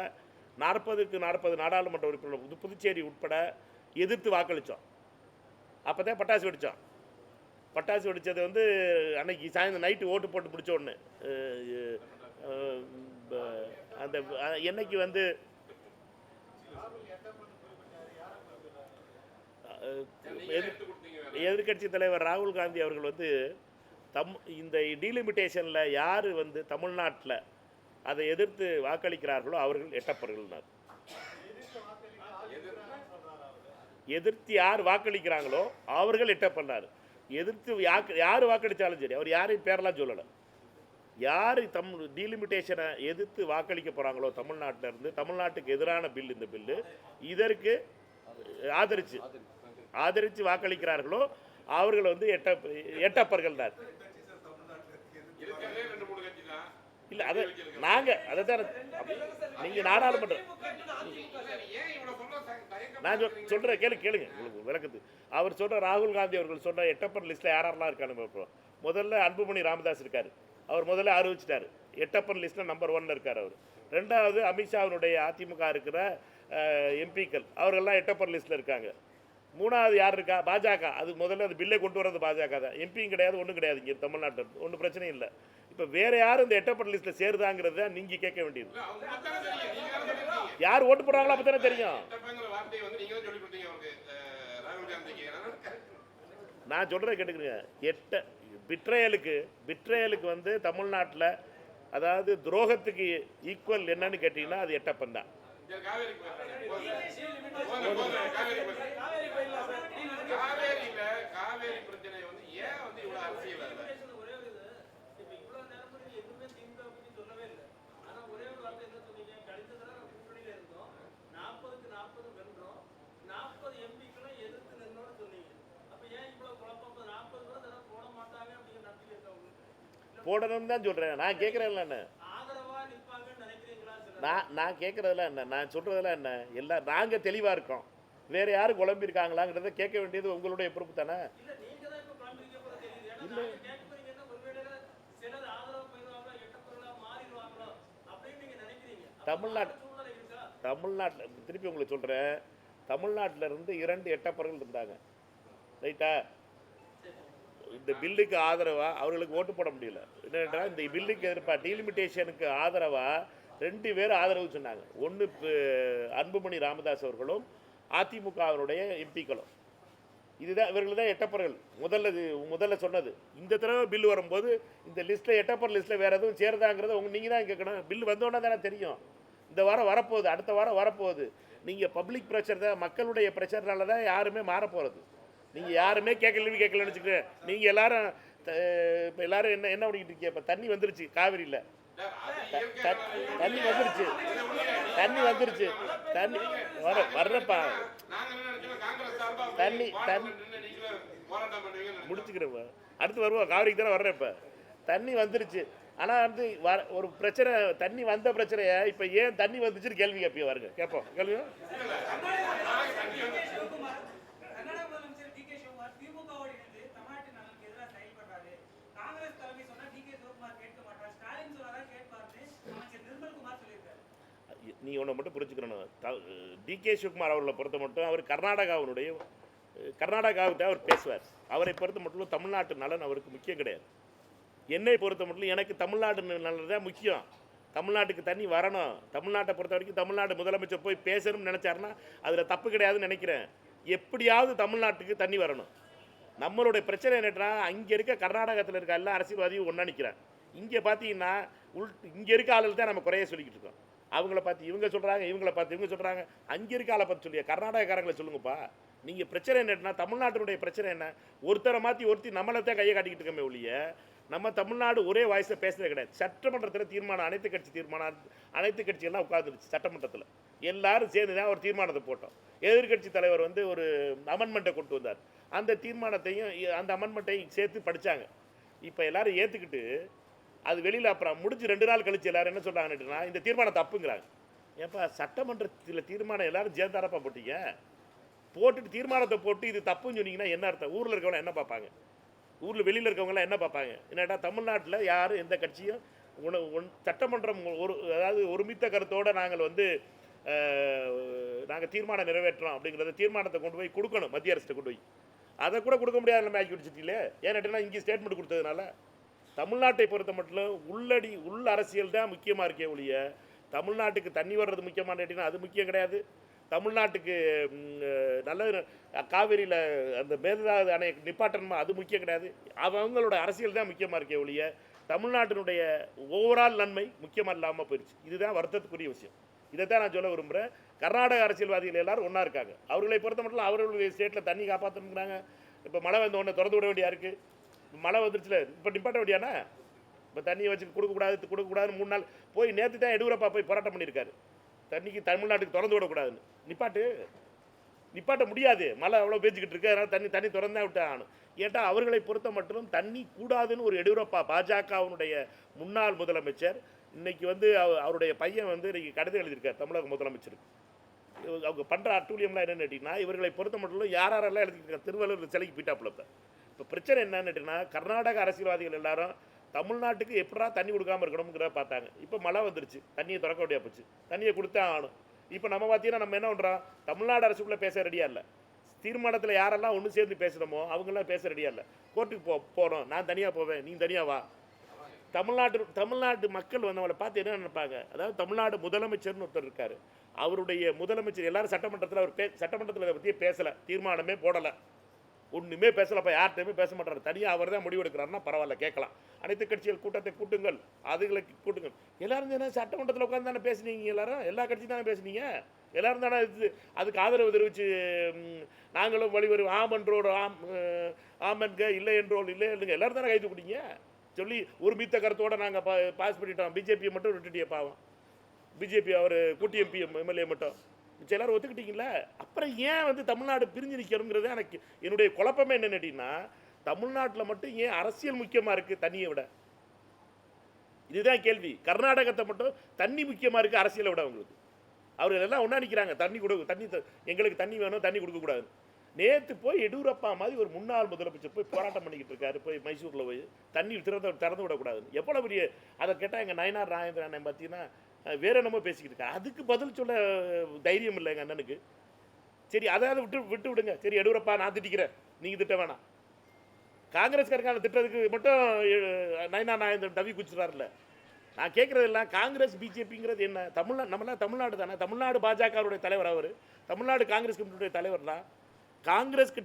40க்கு 40 நாடாளுமன்ற உறுப்பினர் புதுச்சேரி உட்பட எதிர்த்து வாக்களித்தோம். அப்போ தான் பட்டாசு வெடித்தோம். பட்டாசு வெடித்தது வந்து அன்னைக்கு சாயந்தரம் நைட்டு ஓட்டு போட்டு பிடிச்ச ஒன்று. அந்த என்னைக்கு வந்து எதிர்கட்சி தலைவர் ராகுல் காந்தி அவர்கள் வந்து இந்த டீலிமிட்டேஷனில் யார் வந்து தமிழ்நாட்டில் அதை எதிர்த்து வாக்களிக்கிறார்களோ அவர்கள் எட்டப்பர்கள்னார். எதிர்த்து யார் வாக்களிக்கிறாங்களோ அவர்கள் எட்டப்பண்ணார். எதிர்த்து யார் வாக்களித்தாலும் சரி, அவர் யாரையும் பேரெல்லாம் சொல்லலை. யார் டீலிமிட்டேஷனை எதிர்த்து வாக்களிக்க போகிறாங்களோ தமிழ்நாட்டில் இருந்து, தமிழ்நாட்டுக்கு எதிரான பில் இந்த பில்லு, இதற்கு ஆதரித்து வாக்களிக்கிறார்களோ அவர்கள் வந்து எட்டப்பர்கள் தான். இல்லை அதை நாங்கள் அதை தான் நீங்கள் நாடாளுமன்றம் நான் சொல்கிறேன் கேளுங்க உங்களுக்கு விளக்குது. அவர் சொல்கிற ராகுல் காந்தி அவர்கள் சொல்கிற எட்டப்பர் லிஸ்ட்டில் யாரெல்லாம் இருக்கான்னு முதல்ல அன்புமணி ராமதாஸ் இருக்கார். அவர் முதல்ல அறிவிச்சிட்டார். எட்டப்பர் லிஸ்ட்டில் நம்பர் 1 இருக்கார் அவர். ரெண்டாவது அமித்ஷாவினுடைய அதிமுக இருக்கிற எம்பிக்கள் அவர்கள்லாம் எட்டப்பர் லிஸ்ட்டில் இருக்காங்க. மூணாவது யார் இருக்கா? பாஜக. அது முதல்ல அது பில்லை கொண்டு வர்றது பாஜக தான். எம்பியும் கிடையாது, ஒன்றும் கிடையாது. இங்கே தமிழ்நாட்டில் ஒன்றும் பிரச்சனையும் இல்லை. இப்போ வேறு யாரும் இந்த எட்டப்பர் லிஸ்ட்டில் சேருதாங்கிறது தான் நீங்கள் கேட்க வேண்டியது. யார் ஓட்டு போடுறாங்களோ அப்போ தானே தெரியும். நான் சொல்கிறத கேட்டுக்கிறேங்க. பிட்ரேயலுக்கு வந்து தமிழ்நாட்டில் அதாவது துரோகத்துக்கு ஈக்குவல் என்னன்னு கேட்டிங்கன்னா அது எட்டப்பன் தான். காவேரி பிரச்சனை வந்து ஏன் வந்து இவ்வளவு அரசியல் இல்ல? ஒரே ஒரு இது இப்ப இவ்வளவு நேரம் நீங்க எதுவுமே திமுக பத்தி சொல்லவே இல்லை. ஆனா ஒரே ஒரு வார்த்தை என்ன சொன்னீங்க? கடைசி தடவை நம்ம கூட்டணியில இருந்தோம், 40க்கு 40 வென்றோம், 40 எம்பிக்களும் எதிர்த்து நின்னோன்னு சொன்னீங்க. அப்ப ஏன் இவ்வளவு குழப்பம்? 40 பேர் தடவை போட மாட்டாங்க அப்படிங்கிற நம்பிக்கை இருக்கா உங்களுக்கு? போடணும்னு தான் சொல்கிறேன். நான் கேட்குறேன்ல என்ன ஆதரவா நிற்பாங்கன்னு நினைக்கிறீங்களா? நான் கேட்குறதுல என்ன, நான் சொல்கிறதுல என்ன, எல்லாம் நாங்கள் தெளிவாக இருக்கோம். வேறு யாரும் குழம்பிருக்காங்களாங்கிறத கேட்க வேண்டியது உங்களுடைய பொறுப்பு தானே. தமிழ்நாட்டில் திருப்பி உங்களுக்கு சொல்கிறேன், தமிழ்நாட்டில் இருந்து 2 எட்டப்பர்கள் இருந்தாங்க, ரைட்டா? இந்த பில்லுக்கு ஆதரவாக அவர்களுக்கு ஓட்டு போட முடியல. என்னென்றால் இந்த பில்லுக்கு எதிர்ப்பா டீலிமிட்டேஷனுக்கு ஆதரவாக 2 பேர் ஆதரவு சொன்னாங்க. ஒன்று அன்புமணி ராமதாஸ் அவர்களும் அதிமுகவினுடைய எம்பிக்களும். இதுதான் இவர்கள் தான் எட்டப்பர்கள் முதல்ல சொன்னது. இந்த தடவை பில்லு வரும்போது இந்த லிஸ்ட்டில் எட்டப்பர் லிஸ்ட்டில் வேறு எதுவும் சேருதாங்கிறத நீங்கள் தான் கேட்கணும். பில்லு வந்தோன்னா தானே தெரியும். இந்த வாரம் வரப்போகுது, அடுத்த வாரம் வரப்போகுது. நீங்கள் பப்ளிக் ப்ரெஷர் தான், மக்களுடைய ப்ரெஷர்னால தான் யாருமே மாறப்போகிறது. நீங்கள் யாருமே கேட்கலன்னு வச்சுக்கிறேன். நீங்கள் எல்லாரும் இப்போ எல்லாரும் என்ன பண்ணிக்கிட்டு இருக்கீங்க? இப்போ தண்ணி வந்துருச்சு காவிரியில், தண்ணி வந்துருச்சு வர்றப்பா தண்ணி முடிச்சுக்கிறப்ப அடுத்து வருவோம். காவிரிக்கு தானே வர்றேன். இப்போ தண்ணி வந்துருச்சு. ஆனால் வந்து ஒரு பிரச்சனை, தண்ணி வந்த பிரச்சனையை இப்போ ஏன் தண்ணி வந்துச்சுன்னு கேள்வி கேட்பீங்க. வருங்க கேட்போம். கேள்வி நீ ஒன்று மட்டும் புரிஞ்சுக்கணும். டிகே சிவகுமார் அவர்களை பொறுத்த மட்டும் அவர் கர்நாடகாவுக்கு அவர் பேசுவார். அவரை பொறுத்த மட்டும் தமிழ்நாட்டு நலன் அவருக்கு முக்கியம் கிடையாது. என்னை பொறுத்த மட்டும் எனக்கு தமிழ்நாட்டு நலன் தான் முக்கியம். தமிழ்நாட்டுக்கு தண்ணி வரணும். தமிழ்நாட்டை பொறுத்த வரைக்கும் தமிழ்நாடு முதலமைச்சர் போய் பேசணும்னு நினச்சாருன்னா அதில் தப்பு கிடையாதுன்னு நினைக்கிறேன். எப்படியாவது தமிழ்நாட்டுக்கு தண்ணி வரணும். நம்மளுடைய பிரச்சனை என்னன்னா, அங்கே இருக்க கர்நாடகத்தில் இருக்க எல்லா அரசியல்வாதியும் ஒன்றா நிற்கிறாங்க. இங்கே பார்த்தீங்கன்னா இங்கே இருக்க ஆளுகள் தான் நம்ம குறைய சொல்லிக்கிட்டு இருக்கோம். அவங்கள பார்த்து இவங்க சொல்கிறாங்க, இவங்கள பார்த்து இவங்க சொல்கிறாங்க. அங்கே இருக்க ஆளை பார்த்து சொல்லியா கர்நாடகக்காரங்களை சொல்லுங்கப்பா. நீங்கள் பிரச்சனை என்னன்னா, தமிழ்நாட்டினுடைய பிரச்சனை என்ன? ஒருத்தரை மாற்றி ஒருத்தி நம்மளை தான் கையை காட்டிக்கிட்டு இருக்கோமே ஒழிய, நம்ம தமிழ்நாடு ஒரே வாய்ஸில் பேசுறதே கிடையாது. சட்டமன்றத்தில் தீர்மானம், அனைத்து கட்சி தீர்மானம், அனைத்து கட்சியெல்லாம் உட்காந்துருச்சு சட்டமன்றத்தில். எல்லாரும் சேர்ந்து தான் ஒரு தீர்மானத்தை போட்டோம். எதிர்கட்சி தலைவர் வந்து ஒரு அமெண்ட்மெண்ட்டை கொண்டு வந்தார். அந்த தீர்மானத்தையும் அந்த அமெண்ட்மெண்ட்டையும் சேர்த்து படித்தாங்க. இப்போ எல்லாரும் ஏற்றுக்கிட்டு அது வெளியில் அப்புறம் முடிஞ்சு 2 நாள் கழிச்சு எல்லாரும் என்ன சொல்கிறாங்கன்னுட்டுனா, இந்த தீர்மானம் தப்புங்கிறாங்க. ஏப்பா சட்டமன்றத்தில் தீர்மானம் எல்லாரும் சேர்ந்தாரப்பா போட்டீங்க. போட்டுட்டு தீர்மானத்தை போட்டு இது தப்புன்னு சொன்னீங்கன்னா என்ன அர்த்தம்? ஊரில் இருக்கவங்க என்ன பார்ப்பாங்க? ஊரில் வெளியில் இருக்கவங்களாம் என்ன பார்ப்பாங்க? என்னடா தமிழ்நாட்டில் யாரும் எந்த கட்சியும் சட்டமன்றம் அதாவது ஒருமித்த கருத்தோடு நாங்கள் வந்து நாங்கள் தீர்மானம் நிறைவேற்றோம் அப்படிங்கிறத தீர்மானத்தை கொண்டு போய் கொடுக்கணும் மத்திய அரசு கொண்டு போய். அதை கூட கொடுக்க முடியாத நம்ம ஆக்கி வச்சுட்டீங்களே. ஏன்னாட்டினா இங்கே ஸ்டேட்மெண்ட் கொடுத்ததுனால தமிழ்நாட்டை பொறுத்த மட்டும் உள் அரசியல் தான் முக்கியமாக இருக்கே ஒழிய, தமிழ்நாட்டுக்கு தண்ணி வர்றது முக்கியமான கேட்டிங்கன்னா அது முக்கியம் கிடையாது. தமிழ்நாட்டுக்கு நல்ல காவிரியில் அந்த மேகதாது அணை நிப்பாட்டணுமா அது முக்கியம் கிடையாது. அவங்களோட அரசியல் தான் முக்கியமாக இருக்கே ஒழிய, தமிழ்நாட்டினுடைய ஓவரால் நன்மை முக்கியமாக இல்லாமல் போயிடுச்சு. இதுதான் வருத்தத்துக்குரிய விஷயம். இதை தான் நான் சொல்ல விரும்புகிறேன். கர்நாடக அரசியல்வாதிகள் எல்லாரும் ஒன்றா இருக்காங்க. அவர்களை பொறுத்த மட்டும் அவர்களுடைய ஸ்டேட்டில் தண்ணி காப்பாற்றணுங்கிறாங்க. இப்போ மழை வந்த உடனே திறந்து விட வேண்டியா இருக்குது. மழை வந்துருச்சுல, இப்போ நிப்பாட்ட வேண்டியானா? இப்போ தண்ணியை வச்சு கொடுக்கக்கூடாதுன்னு 3 நாள் போய் நேற்று தான் எடியூரப்பா போய் போராட்டம் பண்ணியிருக்காரு. தண்ணிக்கு தமிழ்நாட்டுக்கு திறந்து விடக்கூடாதுன்னு. நிப்பாட்ட முடியாது, மழை அவ்வளோ பேஞ்சிக்கிட்டு இருக்கு. அதனால் தண்ணி திறந்தா விட்டு ஆகணும். ஏட்டா அவர்களை பொறுத்த மட்டும் தண்ணி கூடாதுன்னு ஒரு எடியூரப்பா பாஜகவினுடைய முன்னாள் முதலமைச்சர் இன்னைக்கு வந்து அவருடைய பையன் வந்து இன்னைக்கு கடிதம் எழுதியிருக்கார் தமிழக முதலமைச்சருக்கு. அவங்க பண்ணுற அட்டூழியம்லாம் என்னென்னு கேட்டிங்கன்னா, இவர்களை பொறுத்த மட்டும் யாரெல்லாம் எழுதிக்கிட்டு திருவள்ளூர் சிலைக்கு போயிட்டாப்புல. இப்போ பிரச்சனை என்னன்னு கேட்டிங்கன்னா, கர்நாடக அரசியல்வாதிகள் எல்லாரும் தமிழ்நாட்டுக்கு எப்படா தண்ணி கொடுக்காமல் இருக்கணுங்கிறத பார்த்தாங்க. இப்போ மழை வந்துருச்சு, தண்ணியை திறக்க வேண்டியா போச்சு, தண்ணியை கொடுத்தா ஆகணும். இப்போ நம்ம பார்த்தீங்கன்னா நம்ம என்ன பண்ணுறோம், தமிழ்நாடு அரசுக்குள்ளே பேச ரெடியாக இல்லை. தீர்மானத்தில் யாரெல்லாம் ஒன்று சேர்ந்து பேசுகிறோமோ அவங்களாம் பேச ரெடியாக இல்லை. கோர்ட்டுக்கு போகிறோம், நான் தனியாக போவேன், நீ தனியாக வா. தமிழ்நாட்டு மக்கள் வந்து அவளை பார்த்து என்ன நினைப்பாங்க? அதாவது தமிழ்நாடு முதலமைச்சர்னு ஒருத்தர் இருக்கார். அவருடைய முதலமைச்சர் எல்லாரும் சட்டமன்றத்தில் சட்டமன்றத்தில் அதை பற்றியே பேசலை, தீர்மானமே போடலை, ஒன்றுமே பேசலப்பா, யார்கிட்டையுமே பேச மாட்டார். தனியாக அவர் தான் முடிவு எடுக்கிறாருன்னா பரவாயில்ல, கேட்கலாம். அனைத்து கட்சிகள் கூட்டத்தை கூட்டுங்கள், அதுகளுக்கு கூட்டுங்கள். எல்லாரும் தானே சட்டமன்றத்தில் உட்காந்து தானே பேசுனீங்க, எல்லா கட்சியும் தானே பேசுனீங்க, எல்லாரும் தானே அதுக்கு ஆதரவு தெரிவித்து நாங்களும் வழிவரும் ஆமன்றோடு ஆமன்க, இல்லை என்றோல் இல்லை இல்லைங்க, எல்லாரும் தானே கைது கொடுங்க சொல்லி ஒரு மீத்த கருத்தோடு நாங்கள் பாஸ் பண்ணிட்டோம். பிஜேபியை மட்டும் விட்டுட்டியே பாவம், பிஜேபி அவர் கூட்டி எம்பி எம்எல்ஏ மட்டும் மிச்சம் எல்லாரும் ஒத்துக்கிட்டீங்களா? அப்புறம் ஏன் வந்து தமிழ்நாடு பிரிஞ்சு நிற்கிறோங்கிறது எனக்கு என்னுடைய குழப்பமே என்னன்னு கேட்டிங்கன்னா, தமிழ்நாட்டில் மட்டும் ஏன் அரசியல் முக்கியமாக இருக்குது தண்ணியை விட? இதுதான் கேள்வி. கர்நாடகத்தை மட்டும் தண்ணி முக்கியமாக இருக்குது அரசியலை விட. அவங்களுக்கு அவர்கள் எல்லாம் ஒன்றா நிற்கிறாங்க, எங்களுக்கு தண்ணி வேணும், தண்ணி கொடுக்கக்கூடாது. நேற்று போய் எடியூரப்பா மாதிரி ஒரு முன்னாள் முதலமைச்சர் போய் போராட்டம் பண்ணிக்கிட்டு இருக்காரு, போய் மைசூரில் போய் தண்ணி திறந்து விடக்கூடாதுன்னு. எவ்வளோ பெரிய அதை கேட்டால் எங்கள் நயனார் நாகேந்திரன் பார்த்தீங்கன்னா வேற என்னமோ பேசிக்கிட்டு இருக்கா. அதுக்கு பதில் சொல்ல தைரியம் இல்லை எங்கள் அண்ணனுக்கு. சரி அதாவது விட்டு விடுங்க. சரி எடியூரப்பா நான் திட்டிக்கிறேன், நீங்கள் திட்ட வேணாம். காங்கிரஸ்காரங்க திட்டத்துக்கு மட்டும் நயனார் நாகேந்திரன் தவி குச்சிட்றாருல. நான் கேட்குறதெல்லாம் காங்கிரஸ் பிஜேபிங்கிறது என்ன? நம்மளாம் தமிழ்நாடு தானே. தமிழ்நாடு பாஜகவுடைய தலைவர் அவர், தமிழ்நாடு காங்கிரஸ் கமிட்டியுடைய தலைவர் தான். காங்கிரஸ்க்கு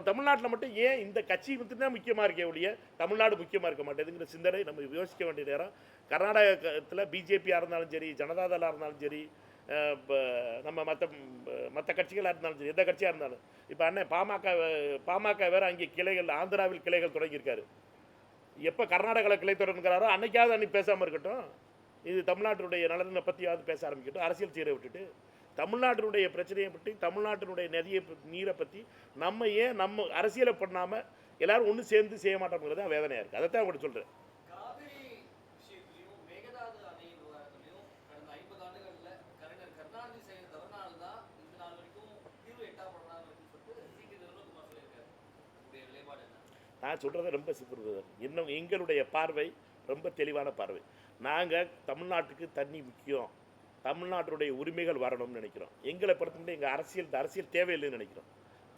தமிழ்நாட்டில் மட்டும் ஏன் இந்த கட்சி மட்டும்தான் முக்கியமாக இருக்கே ஒழிய தமிழ்நாடு முக்கியமாக இருக்க மாட்டேதுங்கிற சிந்தனை நம்ம யோசிக்க வேண்டிய நேரம். கர்நாடகத்தில் பிஜேபியாக இருந்தாலும் சரி, ஜனதாதளாக இருந்தாலும் சரி, நம்ம மற்ற கட்சிகளாக இருந்தாலும் சரி, எந்த கட்சியாக இருந்தாலும். இப்போ அண்ணன் பாமக வேறு அங்கே கிளைகள், ஆந்திராவில் கிளைகள் தொடங்கியிருக்காரு. எப்போ கர்நாடகாவில் கிளை தொடங்குறாரோ அன்னைக்காவது அன்னைக்கு பேசாமல் இருக்கட்டும். இது தமிழ்நாட்டினுடைய நலனை பற்றியாவது பேச ஆரம்பிக்கட்டும். அரசியல் சீரை விட்டுட்டு தமிழ்நாட்டினுடைய பிரச்சனையை பற்றி, தமிழ்நாட்டினுடைய நீரை பற்றி நம்ம ஏன் நம்ம அரசியலை பண்ணாமல் எல்லாரும் ஒன்று சேர்ந்து செய்ய மாட்டோங்கிறது தான் வேதனையாக இருக்குது. அதை தான் உங்களுக்கு சொல்கிறேன். காவிரி விஷயத்திலையும் மேகதாது அணை விவகாரத்திலையும் கடந்த 50 ஆண்டுகளில் கலைஞர் கருணாநிதி செய்த தவறுனால்தான் இந்த நாள் வரைக்கும் தீர்வு எட்டாப்படாமல் இருக்குன்னு சொல்லிட்டு சி.கே. நிர்மல்குமார் சொல்லியிருக்காரு. உங்களுடைய நிலைப்பாடு என்ன? நான் சொல்கிறது ரொம்ப சிம்பிள். இன்னும் எங்களுடைய பார்வை ரொம்ப தெளிவான பார்வை. நாங்கள் தமிழ்நாட்டுக்கு தண்ணி முக்கியம், தமிழ்நாட்டுடைய உரிமைகள் வரணும்னு நினைக்கிறோம். எங்களை பொறுத்தவரை எங்கள் அரசியல் தேவையில்லைன்னு நினைக்கிறோம்.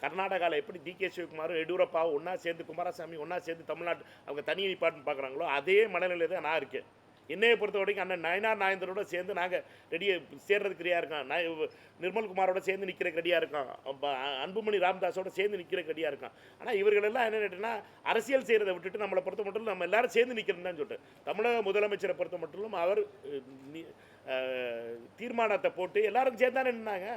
கர்நாடகாவில் எப்படி டி.கே. சிவகுமாரும் எடியூரப்பாவும் ஒன்றா சேர்ந்து, குமாரசாமி ஒன்றா சேர்ந்து தமிழ்நாட்டு அவங்க தனியை நிப்பாட்டுன்னு பார்க்குறாங்களோ அதே மனநிலை தான் நான் இருக்கேன். என்னையை பொறுத்த வரைக்கும் அண்ணன் நயனார் நாயந்தரோட சேர்ந்து நாங்கள் ரெடியாக சேர்றதுக்கு ரெடியாக இருக்கோம். நிர்மல்குமாரோட சேர்ந்து நிற்கிறதுக்கு ரெடியாக இருக்கோம். அன்புமணி ராமதாஸோட சேர்ந்து நிற்கிறதுக்கு ரெடியாக இருக்கோம். ஆனால் இவர்களெல்லாம் என்ன கேட்டிங்கன்னா அரசியல் செய்கிறத விட்டுட்டு நம்மளை பொறுத்த மட்டும் நம்ம எல்லாரும் சேர்ந்து நிற்கிறோம் தான் சொல்லிட்டு தமிழக முதலமைச்சரை பொறுத்த மட்டும் அவர் தீர்மானத்தை போட்டு எல்லாரும் சேர்ந்து தானே நின்னாங்க.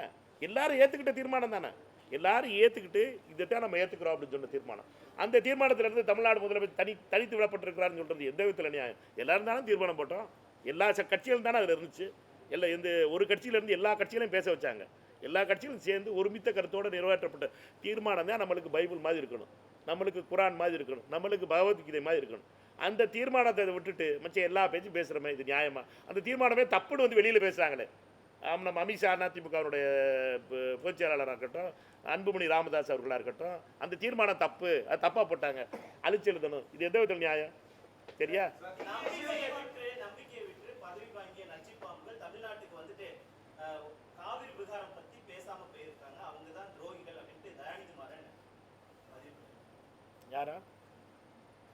எல்லாரும் ஏற்றுக்கிட்ட தீர்மானம் தானே, எல்லாரும் ஏற்றுக்கிட்டு இதைத்தான் நம்ம ஏற்றுக்கிறோம் அப்படின்னு சொன்ன தீர்மானம். அந்த தீர்மானத்திலிருந்து தமிழ்நாடு முதலமைச்சர் தனித்து விடப்பட்டிருக்கிறாருன்னு சொல்கிறது எந்த விதத்தில் நியாயம்? எல்லாரும் தானே தீர்மானம் போட்டோம், எல்லா கட்சிகளும் தானே அதில் இருந்துச்சு. எல்லாம் இந்த ஒரு கட்சியிலேருந்து எல்லா கட்சிகளையும் பேச வச்சாங்க. எல்லா கட்சிகளும் சேர்ந்து ஒருமித்த கருத்தோடு நிறைவேற்றப்பட்ட தீர்மானம் தான் நம்மளுக்கு பைபிள் மாதிரி இருக்கணும், நம்மளுக்கு குரான் மாதிரி இருக்கணும், நம்மளுக்கு பகவத்கீதை மாதிரி இருக்கணும். அந்த தீர்மானத்தை விட்டுட்டு மற்ற எல்லா பேச்சும் பேசுகிறோமே, இது நியாயமா? அந்த தீர்மானமே தப்புன்னு வந்து வெளியில் பேசுகிறாங்களே. நம்ம அமித்ஷா அதிமுகவுடைய பொதுச் செயலாளராக இருக்கட்டும், அன்புமணி ராமதாஸ் அவர்களாக இருக்கட்டும், அந்த தீர்மானம் தப்பு, அது தப்பாக போட்டாங்க, அழிச்சு எழுதணும். இது எந்த விதத்தில் நியாயம்? சரியா? நம்பிக்கையை விட்டு பதவி வாங்கிய நச்சு பாம்புகள் தமிழ்நாட்டுக்கு வந்துட்டு காவிரி விவகாரம் பத்தி பேசாம போயிருக்காங்க, அவங்க தான் துரோகிகள் அப்படின்ட்டு தயாநிதி மாறன் யாரா?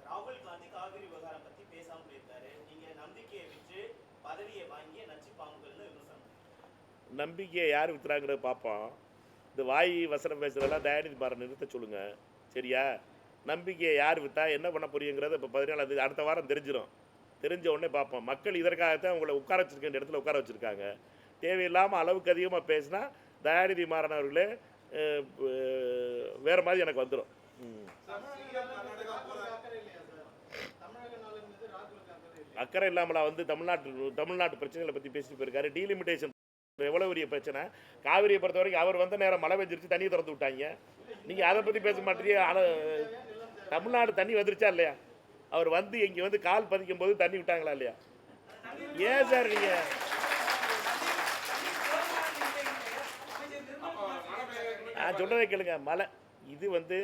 ராகுல் காந்தி காவிரி விவகாரம் பத்தி பேசாம போயிருக்காரு. நீங்க நம்பிக்கையை விட்டு பதவியை வாங்கிய நச்சு பாம்புகள்னு விமர்சனம். நம்பிக்கையை யார் வித்துறாங்கிறத பார்ப்போம். இந்த வாய் வசனம் பேசுகிறதெல்லாம் தயாநிதி மாறன் நிறுத்த சொல்லுங்கள். சரியா? நம்பிக்கையை யார் விற்றா என்ன பண்ண போறீங்கிறத இப்போ 14 அடுத்த வாரம் தெரிஞ்சிடும். தெரிஞ்ச உடனே பார்ப்போம். மக்கள் இதற்காகத்தான் உங்களை உட்கார வச்சுருக்க இடத்துல உட்கார வச்சுருக்காங்க. தேவையில்லாமல் அளவுக்கு அதிகமாக பேசினா தயாநிதி மாறன் அவர்களே வேறு மாதிரி எனக்கு வந்துடும். அக்கறை இல்லாமலா வந்து தமிழ்நாட்டு பிரச்சனைகளை பற்றி பேசிட்டு போயிருக்காரு. டீலிமிட்டேஷன் எவ்வளோ பெரிய பிரச்சனை. காவிரியை பொறுத்த வரைக்கும் அவர் வந்த நேரம் மழை பெஞ்சிருச்சு, தண்ணியை திறந்து விட்டாங்க. நீங்கள் அதை பற்றி பேச மாட்டீங்க. தமிழ்நாடு தண்ணி வந்துருச்சா இல்லையா? அவர் வந்து இங்கே வந்து கால் பதிக்கும் போது தண்ணி விட்டாங்களா இல்லையா? ஏன் சார் நீங்கள் சொல்கிறதை கேளுங்க. மழை இது வந்து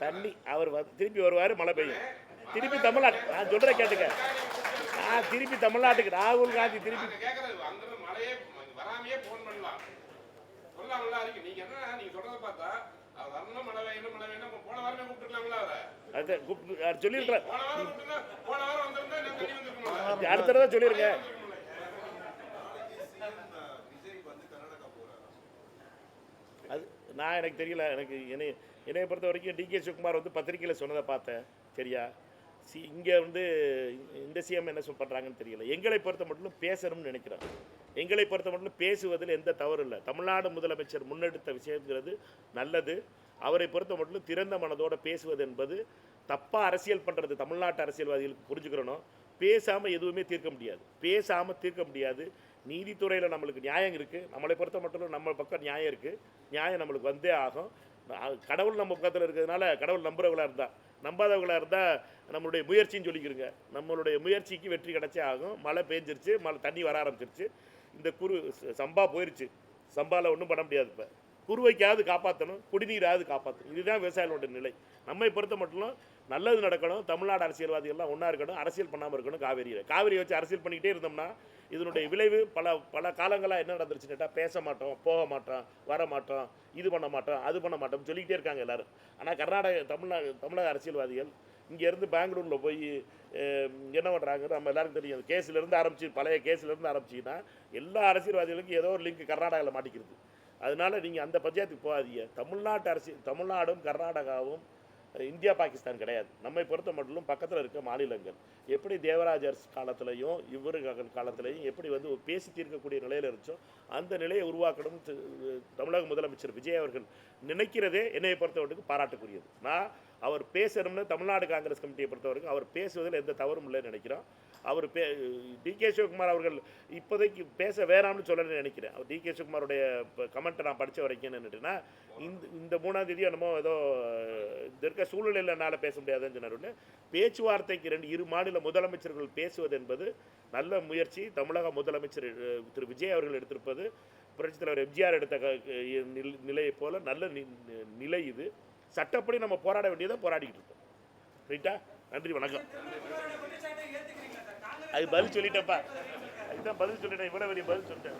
தண்ணி அவர் திருப்பி வருவார், மழை பெய்யும். திருப்பி தமிழ்நாடு நான் சொல்கிறத கேட்டுக்க. திருப்பி தமிழ்நாட்டுக்கு ராகுல் காந்தி திருப்பி சொல்லியிருக்கிறேன். அடுத்த தடவை சொல்லிருங்க. அது நான் எனக்கு தெரியல. எனக்கு என்னையை பொறுத்த வரைக்கும் டிகே சிவகுமார் வந்து பத்திரிக்கையில் சொன்னதை பார்த்தேன். சரியா? இங்கே வந்து இந்த சிஎம் என்ன பண்ணுறாங்கன்னு தெரியல. எங்களை பொறுத்த மட்டும் பேசணும்னு நினைக்கிறேன். எங்களை பொறுத்த மட்டும் பேசுவதில் எந்த தவறு இல்லை. தமிழ்நாடு முதலமைச்சர் முன்னெடுத்த விஷயங்கிறது நல்லது. அவரை பொறுத்த மட்டும் திறந்த மனதோடு பேசுவது என்பது தப்பாக அரசியல் பண்ணுறது தமிழ்நாட்டு அரசியல்வாதிகளுக்கு புரிஞ்சுக்கிறணும். பேசாமல் எதுவுமே தீர்க்க முடியாது, பேசாமல் தீர்க்க முடியாது. நீதித்துறையில் நம்மளுக்கு நியாயம் இருக்குது. நம்மளை பொறுத்த மட்டும் நம்ம பக்கம் நியாயம் இருக்குது. நியாயம் நம்மளுக்கு வந்தே ஆகும். கடவுள் நம்ம பக்கத்தில் இருக்கிறதுனால கடவுள் நம்புறவங்களாக இருந்தால், நம்பாதவங்களாக இருந்தால் நம்மளுடைய முயற்சின்னு சொல்லிக்கிறோங்க. நம்மளுடைய முயற்சிக்கு வெற்றி கிடச்சே ஆகும். மழை பெஞ்சிருச்சு, தண்ணி வர ஆரம்பிச்சிருச்சு. இந்த சம்பா போயிடுச்சு. சம்பாவில் ஒன்றும் பண்ண முடியாது. இப்போ குருவைக்காவது காப்பாற்றணும், குடிநீராவது காப்பாற்றணும். இதுதான் விவசாயிகளோட நிலை. நம்மை பொறுத்த மட்டும் நல்லது நடக்கணும். தமிழ்நாடு அரசியல்வாதிகள்லாம் ஒன்றா இருக்கணும், அரசியல் பண்ணாமல் இருக்கணும். காவிரியை வச்சு அரசியல் பண்ணிக்கிட்டே இருந்தோம்னா இதனுடைய விளைவு பல காலங்களாக என்ன நடந்துருச்சுன்னு கேட்டால், பேச மாட்டோம், போக மாட்டோம், வர மாட்டோம், இது பண்ண மாட்டோம், அது பண்ண மாட்டோம்னு சொல்லிக்கிட்டே இருக்காங்க எல்லோரும். ஆனால் தமிழக அரசியல்வாதிகள் இங்கேருந்து பெங்களூரில் போய் என்ன பண்ணுறாங்க நம்ம எல்லாருக்கும் தெரியும். கேஸ்லேருந்து ஆரம்பிச்சு, பழைய கேஸ்லேருந்து ஆரம்பிச்சிங்கன்னா எல்லா அரசியல்வாதிகளுக்கும் ஏதோ ஒரு லிங்க் கர்நாடகாவில் மாட்டிக்கிறது. அதனால் நீங்கள் அந்த பஞ்சாயத்துக்கு போகாதீங்க. தமிழ்நாடும் கர்நாடகாவும் இந்தியா பாகிஸ்தான் கிடையாது. நம்மை பொறுத்த மட்டும் பக்கத்தில் இருக்க மாநிலங்கள். எப்படி தேவராஜர் காலத்திலையும் இவர்கள் காலத்திலையும் எப்படி வந்து பேசி தீர்க்கக்கூடிய நிலையில் இருந்துச்சோ அந்த நிலையை உருவாக்கணும் தமிழக முதலமைச்சர் விஜய் அவர்கள் நினைக்கிறதே என்னை பொறுத்தவரைக்கும் பாராட்டுக்குரியது. நான் அவர் பேசணும்னு தமிழ்நாடு காங்கிரஸ் கமிட்டியை பொறுத்தவரைக்கும் அவர் பேசுவதில் எந்த தவறும் இல்லைன்னு நினைக்கிறோம். அவர் டிகே சிவகுமார் அவர்கள் இப்போதைக்கு பேச வேணாம்னு சொல்லணும்னு நினைக்கிறேன். அவர் டிகே சிவகுமாருடைய கமெண்ட்டை நான் படித்த வரைக்கும் என்னட்டுன்னா, இந்த 3ஆம் தேதி என்னமோ ஏதோ இருக்க சூழ்நிலையில் என்னால் பேச முடியாதுன்னு சொன்னார். பேச்சுவார்த்தைக்கு இரு மாநில முதலமைச்சர்கள் பேசுவது என்பது நல்ல முயற்சி. தமிழக முதலமைச்சர் திரு விஜய் அவர்கள் எடுத்திருப்பது புரட்சித் தலைவர் எம்ஜிஆர் எடுத்த நிலையை போல நல்ல நிலை இது. சட்டப்படி நம்ம போராட வேண்டியதை போராடிக்கிட்டு இருக்கோம். ரைட்டா? நன்றி, வணக்கம். அது பதில் சொல்லிட்டேன்ப்பா. அதுதான் பதில் சொல்லிட்டேன். இவ்வளோ பெரிய பதில் சொல்லிட்டேன்.